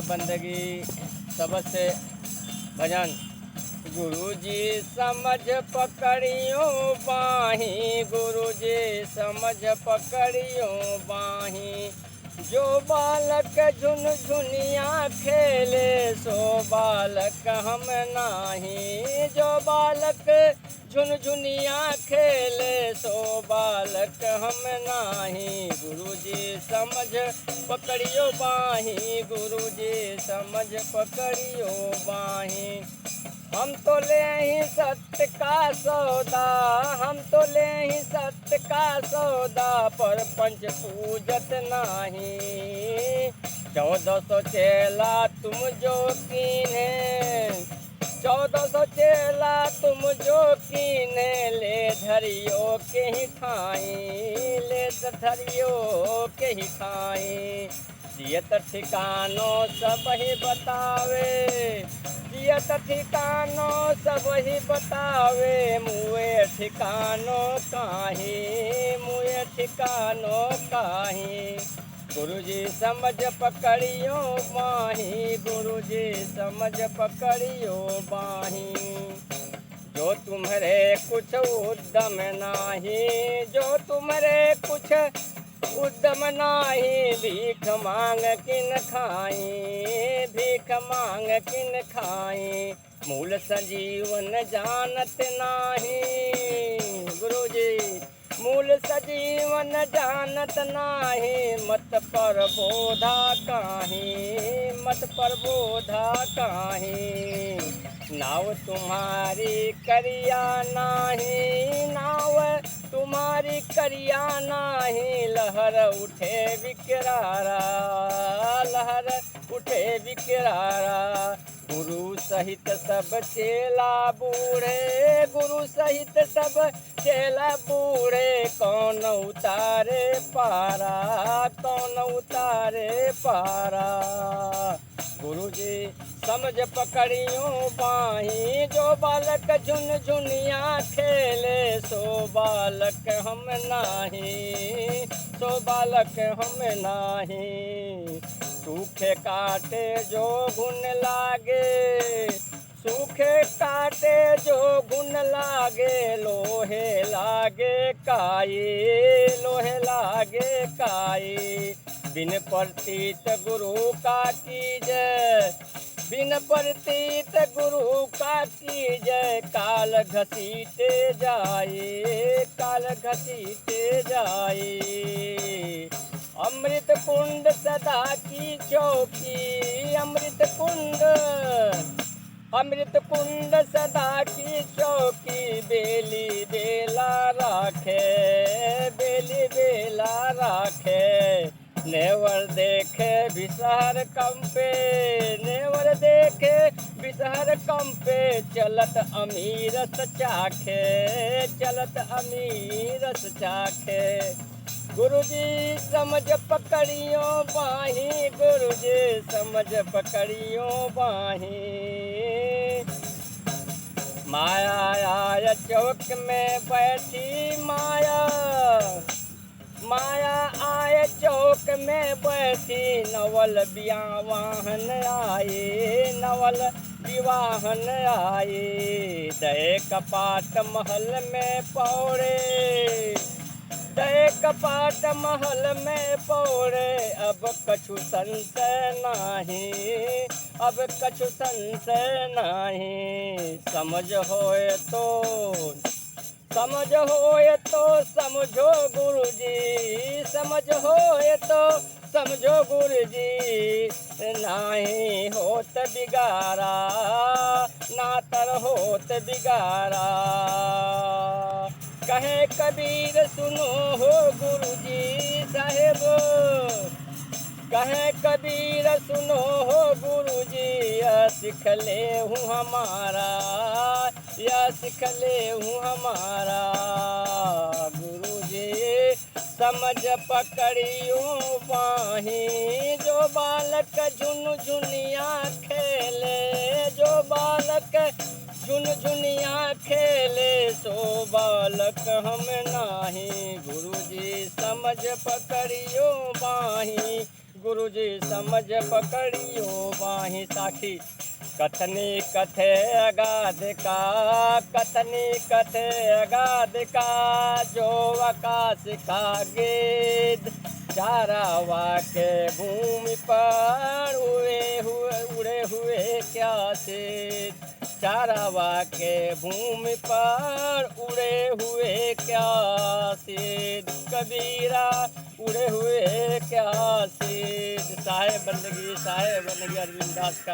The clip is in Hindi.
बंदगी सबसे भजन। गुरुजी समझ पकड़ियो बाही, गुरुजी समझ पकड़ियो बाही। जो बालक झुनझुनिया खेले सो बालक हम नाही। जो बालक झुनझुनिया खेले सो बालक हम नाही। गुरुजी समझ पकड़ियो बाही, गुरुजी समझ पकड़ियो बाही। हम तो ले ही सत्य का सौदा, हम तो ले ही सत्य का सौदा, पर पंच पूजत नाही। 1400 चेला तुम जो कीने, 1400 चेला तुम जो कीने, ले धरियो के ही खाई, ले धरियो के ही खाई। जियत ठिकानो सब ही बतावे, जियत ठिकानो सब ही बतावे, मुए ठिकानो काहे, मुए ठिकानो काहे। गुरुजी समझ पकड़ियो बाही, गुरुजी समझ पकड़ियो बाही। जो तुम्हारे कुछ उद्यम नाही, जो तुम्हारे कुछ उद्यम नाही, भीख मांग किन खाई, भीख मांग किन खाई। मूल संजीवन जानत नाही, गुरुजी मूल सजीवन जानत नाही। मत पर बोधा काहे, मत पर बोधा काहे। नाव तुम्हारी करिया नाही, नाव तुम्हारी करिया नाही। लहर उठे विकरारा, लहर उठे विकरारा। गुरु सहित सब चेला बूढ़े, गुरु सहित सब चेला बूढ़े। कौन उतारे पारा, कौन उतारे पारा। गुरुजी समझ पकड़ियो बाही, जो बालक झुनझुनिया खेले सो बालक हम नाही, सो बालक हम नाही। सूखे काटे जो गुण लागे, सूखे काटे जो गुण लागे। लोहे लागे काई, लोहे लागे काई। बिन प्रतीत गुरु का कीजय, बिन प्रतीत गुरु का कीजय। काल घसीटे जाए, काल घसीटे जाए। अमृत कुंड सदा की चौकी, अमृत कुंड, अमृत कुंड सदा की चौकी। बेली बेला राखे, बेली बेला राखे। नेवर देखे विषहर कंपे, नेवर देखे विषहर कंपे। चलत अमीरस चाखे, चलत अमीरस चाखे। गुरुजी समझ पकड़ियो बाही, गुरुजी समझ पकड़ियो बाही। माया आय चौक में बैठी माया, माया आय चौक में बैठी। नवल विवाहन आए, नवल विवाहन आए। दय कपाट महल में पौड़े, दय कपाट महल में पौड़े। अब कछु संशय नाही, अब कछु संशय नाही। समझ होए तो, समझ होए तो समझो गुरुजी, समझ होए तो समझो गुरुजी। नाही होत बिगारा, नातर होत बिगारा। कहे कबीर सुनो हो गुरुजी साहेब, कहे कबीर सुनो हो गुरुजी। यह सीख ले हूँ हमारा, यह सीख ले हूँ हमारा। गुरुजी समझ पकड़ियो बाही, जो बालक झुनझुनिया खेले, जो बालक झुनझुनिया खेले सो बालक हम नाही। गुरुजी समझ पकड़ियो बाही, गुरुजी समझ पकड़ियो बाही साखी। कथनी कथे अगाध का, कथनी कथे अगाध का, जो आकाश का गेद। चारावा के भूमि पर उड़े हुए क्या सेद। चारावा के भूमि पर उड़े हुए क्या सेद। कबीरा उड़े हुए क्या सेद। साहेब बंदगी अरविंद दास का।